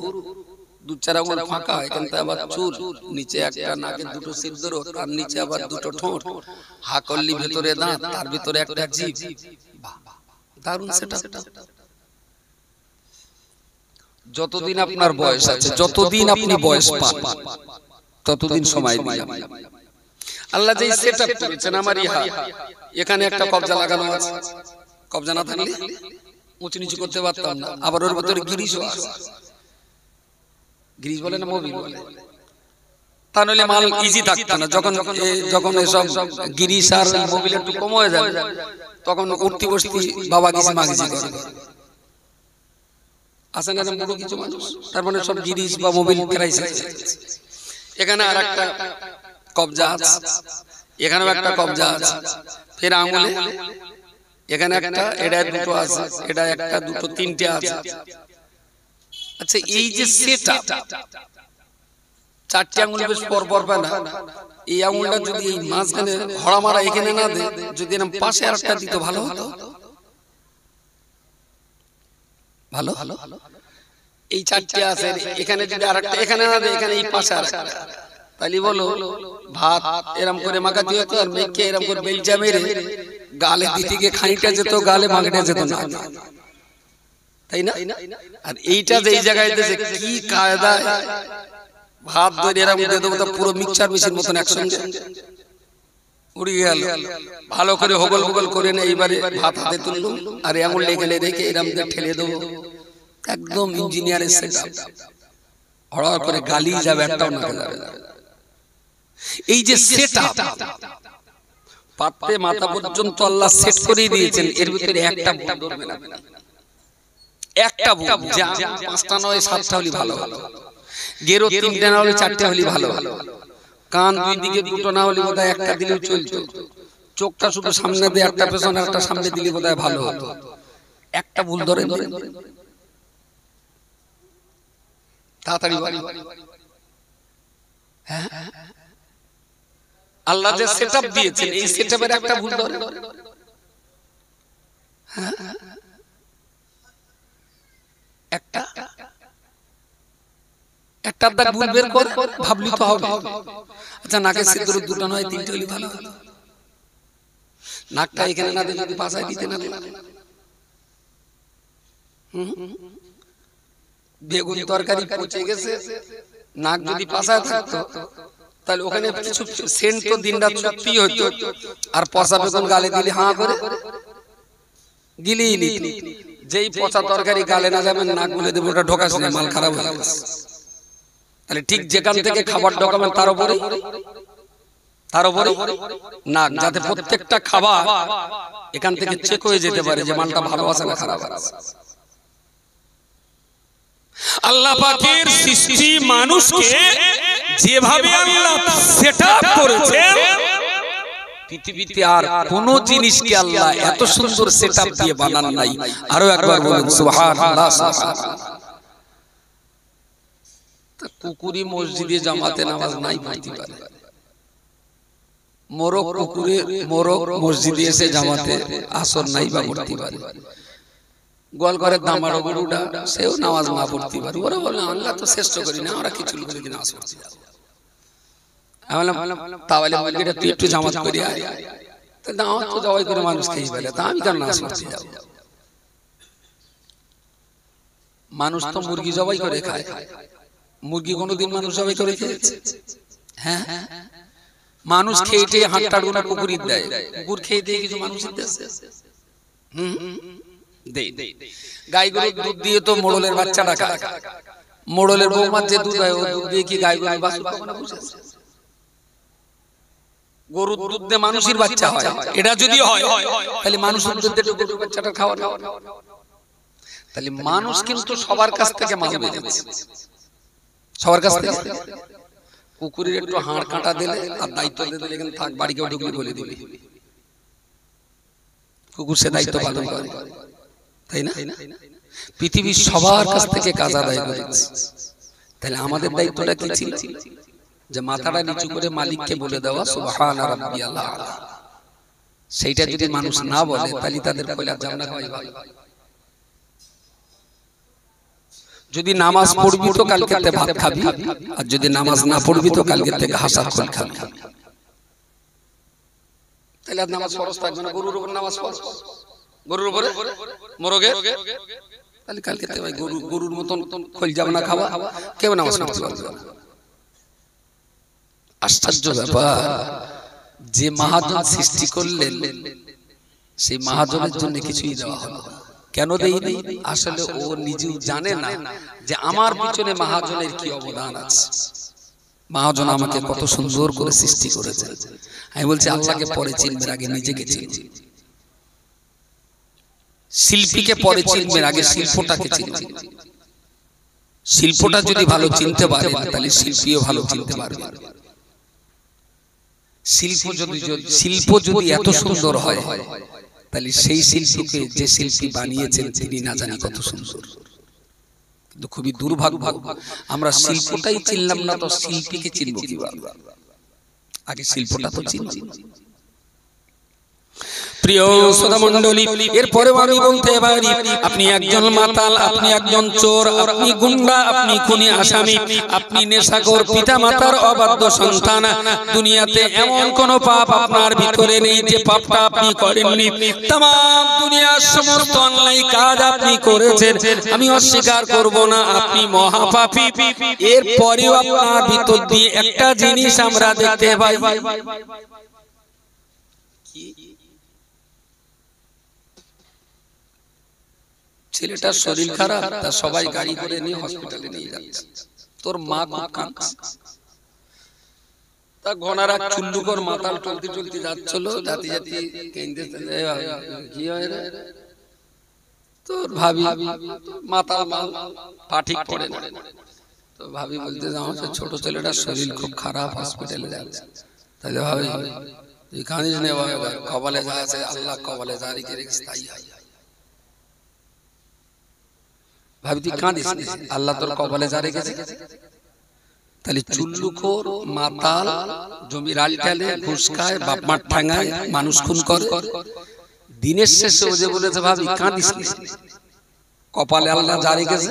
2-4 আঙুল ফাঁকা, এখানটা আবার চুল, নিচে একটা, নাকে দুটো সিদ্ধর, তার নিচে আবার দুটো ঠোঁট, হাকল্লি ভেতরে দাঁত, তার ভিতরে একটা জিভ। দারুণ সেটা। যতদিন আপনার বয়স আছে, যতদিন আপনি বয়স পান, ততদিন সময় দিন। আল্লাহ যেই সেটআপ করেছেন, আমার এখানে একটা কবজা লাগানো আছে, কবজা না থাকলে উঁচু নিচু করতে পারতাম না। আবার ওর ভিতরে গিরিশও আছে, গিরিশ বলে না মোবিল বলে, তা নইলে মাল ইজি থাকতো না। যখন এসব গিরিশ আর মোবিল একটু কম হয়ে যাবে, তখন উঠতি বসতি বাবা গিস মাগিজি করে। আসেন না বড় কিছু মানুষ, তার মানে সব জিনিস বা মোবাইল ক্রাইসিস। এখানে আর একটা কবজা আছে, এখানেও একটা কবজা আছে, ফের আঙুলে এখানে একটা, এটা দুটো আছে, এটা একটা দুটো তিনটে আছে। আচ্ছা এই যে সেটআপ, চারটি আঙুল বেশ পর পর পায় না, এই আঙুলটা যদি এই মাঝখানে হড়া মারা এখানে না দেয়, যদি এরকম পাশে আরেকটা দিত ভালো হতো। ভালো এই চারটি আছে, এখানে যদি আরেকটা এখানে না দেয়, এখানে এই পাশে আরেকটা, তাহলে বলো ভাত এরকম করে মাখাতে হতো, আর মেখে এরকম করে বেলচা মেরে গালে দিতে গিয়ে খানিকটা যেত, গালে মাখটা যেত না, তাই না? আর এইটা যে এই জায়গায় দিয়েছে কি কায়দায় ভাত ধরে এরকম দিয়ে দেবো, পুরো মিক্সচার মেশিন মতন একসঙ্গে উড়ে গেল। ভালো করে হোগল হোগল করে না, এইবারে ভাত হাতে তুললুম আর আঙুল লেগে রেখে এরকম দিয়ে ঠেলে দেবো, একদম ইঞ্জিনিয়ারের সেটআপ। হড়া করে গালি যাবে, একটাও না যাবে। এই যে সেটআপ, পাতে মাথা পর্যন্ত আল্লাহ সেট করে দিয়েছেন, এর ভিতরে একটা ভুল ধরবে না, একটা ভুল, যা পাঁচটা নয় সাতটা হলে ভালো ভালো, গেরো তিনটা না হলে চারটে হলে ভালো ভালো, কান দুই দিকে দুটো না হলে বোধহয় একটা দিলেও চলতো, চোখটা শুধু সামনে দিয়ে একটা পেছনে একটা সামনে দিলে বোধহয় ভালো হতো। একটা ভুল ধরে তাড়াতাড়ি হ্যাঁ, আল্লাহ যে সেটআপ দিয়েছেন, এই সেটআপের একটা ভুল ধরে, একটা একটা দাগ ভুল বের কর, ভাবলি তো হবে। আচ্ছা নাকের সিঁদুর দুটো নয় তিনটে হলে ভালো হলো, নাকটা এখানে না দিলে যদি পাশায় দিতে না দিলে, বেগুন তরকারি পচে গেছে, নাক যদি পাশায় থাকতো তাহলে ওখানে কিছু সেন্ট তো দিন রাত সত্যি হতো, আর পচা বেগুন গালে দিলে হাঁ করে গিলিয়ে নিত, যেই পচা তরকারি গালে না যাবে নাক বলে দেবে ওটা ঢোকাস না, মাল খারাপ হয়ে গেছে। তাহলে ঠিক যেখান থেকে খাবার ঢোকাবেন তার উপরে নাক, যাতে প্রত্যেকটা খাবার এখান থেকে চেক হয়ে যেতে পারে যে মালটা ভালো আছে না খারাপ আছে। আল্লাহ পাকের সৃষ্টি মানুষকে যেভাবে আল্লাহ সেটআপ করেছেন, পৃথিবীতে আর কোন জিনিসকে আল্লাহ এত সুন্দর সেটআপ দিয়ে বানান নাই। আরো একবার বলুন সুবহানাল্লাহ সুবহানাল্লাহ। কুকুরি মসজিদে জামাতে নামাজ নাই পড়তে পারে, মোরগ কুকুরে মোরগ মসজিদে এসে জামাতে আসর নাই বা পড়তে পারে, গোয়ালঘরের দামাড়ো গরুটা সেও নামাজ না পড়তে পারে। ওরা বলে আল্লাহ তো শ্রেষ্ঠ করি না, আমরা কিছু লোক নামাজ পড়তে যাবো। আমি বললাম তাহলে মুরগিটা তুই একটু জামাত করে আয়, তা দাওয়াত তো জবাই করে মানুষ খেয়ে ফেলে, তা আমি কেন নামাজ পড়তে যাবো? মানুষ তো মুরগি জবাই করে খায়, মুরগি কোনোদিন মানুষ জবাই করে খেয়েছে? হ্যাঁ, মানুষ খেয়ে টেয়ে হাঁটার গুণা কুকুরির দেয়, কুকুর খেয়ে দিয়ে কিছু মানুষের দেশে গাই গরুর দুধ দিয়ে তো মোড়লের বাচ্চাটা খায়, মোড়লের বৌমার যে দুধ হয় ও দুধ দিয়ে কি গাই গরুর বাছুর কখনো বুঝেছে? গরুর দুধ দিয়ে মানুষের বাচ্চা হয়, এটা যদি হয় তাহলে মানুষের দুধ দিয়ে গরুর বাচ্চাটা খাওয়া না? তাহলে মানুষ কিন্তু সবার কাছ থেকে মাল বেঁচেছে, সবার কাছ থেকে। কুকুরের একটু হাড় কাটা দিলে আর দায়িত্ব দিলে এখানে থাক, বাড়ি কেউ ঢুকলে বলে দিবি, কুকুর সে দায়িত্ব পালন করে, তাই না? পৃথিবীর সবার কাছ থেকে কাজ আদায় করেছে। তাহলে আমাদের দায়িত্বটা কি ছিল? যে মাথাটা নিচু করে মালিককে বলে দেওয়া সুবহানা রাব্বিয়াল আলা। সেইটা যদি মানুষ না বলে তাহলে তাদের কইলা জান্নাত হয় ভালো। যদি নামাজ পড়বি তো কালকে তে ভাত খাবি, আর যদি নামাজ না পড়বি তো কালকে থেকে হাসার খোল খাবি। তাহলে নামাজ ফরজ থাকবে না, গরুর উপর নামাজ ফরজ, গরুর উপরে মোরগের, তাহলে কালকে থেকে ভাই গরুর মতন খোল যাবে না খাওয়া, কেউ নামাজ পড়তে পারবে না। আশ্চর্য ব্যাপার, যে মহাজন সৃষ্টি করলেন সেই মহাজনের জন্য কিছুই দেওয়া হলো। কেন দেয়নি? আসলে ও নিজেও জানে না যে আমার পিছনে মহাজনের কি অবদান আছে। মহাজন আমাকে কত সুন্দর করে সৃষ্টি করেছে। আমি বলছি আল্লাহকে পরে চিনবেন, আগে নিজেকে চিনবেন। শিল্পীকে পরে চিনবেন, আগে শিল্পটাকে চিনবেন। শিল্পটা যদি ভালো চিনতে পারে তাহলে শিল্পীও ভালো চিনতে পারবে। শিল্প যদি এত সুন্দর হয় তাহলে সেই শিল্পীকে যে শিল্পী বানিয়েছেন তিনি না জানি কত সুন্দর। কিন্তু খুবই দুর্ভাগ্য আমরা শিল্পটাই চিনলাম না, তো শিল্পীকে চিনব কিভাবে? আগে শিল্পটা তো চিনব। প্রিয় শ্রোতা মণ্ডলী, এরপরেও আমি বলতে পারি আপনি একজন মাতাল, আপনি একজন চোর, আপনি গুন্ডা, আপনি খুনি আসামি, আপনি নেশাখোর, পিতা মাতার অবাধ্য সন্তান, দুনিয়াতে এমন কোন পাপ আপনার ভিতরে নেই যে পাপটা আপনি করেননি। तमाम দুনিয়ার সমস্ত অন্যায় কাজ আপনি করেছেন, আমি অস্বীকার করব না আপনি মহাপাপী। এরপরেও আপনার ভিতর দিয়ে একটা জিনিস আমরা দেখতে পাই, ছেলেটার শরীর খারাপ, তা সবাই গাড়ি করে নিয়ে হসপিটালে নিয়ে যাচ্ছে, তোর মা খুব কাঁদছে, তা ঘনারা চুল্লুকর মাতাল চলতে চলতে যাচ্ছিল, জাতি জাতি কি হয় রে তোর ভাবি মাতাল পা ঠিক পড়ে না, তো ভাবি বলতে আমার ছোট ছেলেটার শরীর খুব খারাপ, হসপিটালে যাচ্ছে। তাহলে ভাবি তুই কাঁদিস নে, কপালে যা আছে আল্লাহ কপালে যা রেখে রেখেছে তাই হয়। ভাবি তুই কাঁদিস নে, আল্লাহ তোর কপালে যা রেখেছে। তাহলে চুল্লুখোর মাতাল জমি রাল টালে ঘুষ খায়, বাপ মার ঠাঙায়, মানুষ খুন করে, দিনের শেষে ও যে বলেছে ভাবি কাঁদিস নে, কপালে আল্লাহ যা রেখেছে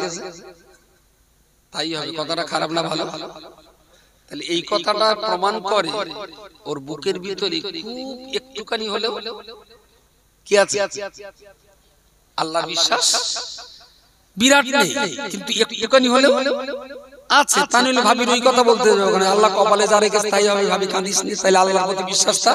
তাই হবে। কথাটা খারাপ না ভালো? তাহলে এই কথাটা প্রমাণ করে ওর বুকের ভিতরে খুব একটুখানি হলেও কি আছে? আল্লাহ বিশ্বাস বিরাট নেই, কিন্তু একটুখানি হলেও আছে। তা নইলে ভাবির ওই কথা বলতে যাবে ওখানে আল্লাহ কপালে যা রেখেছে তাই হবে, ভাবি কাঁদিস নি, তাহলে আল্লাহর প্রতি বিশ্বাসটা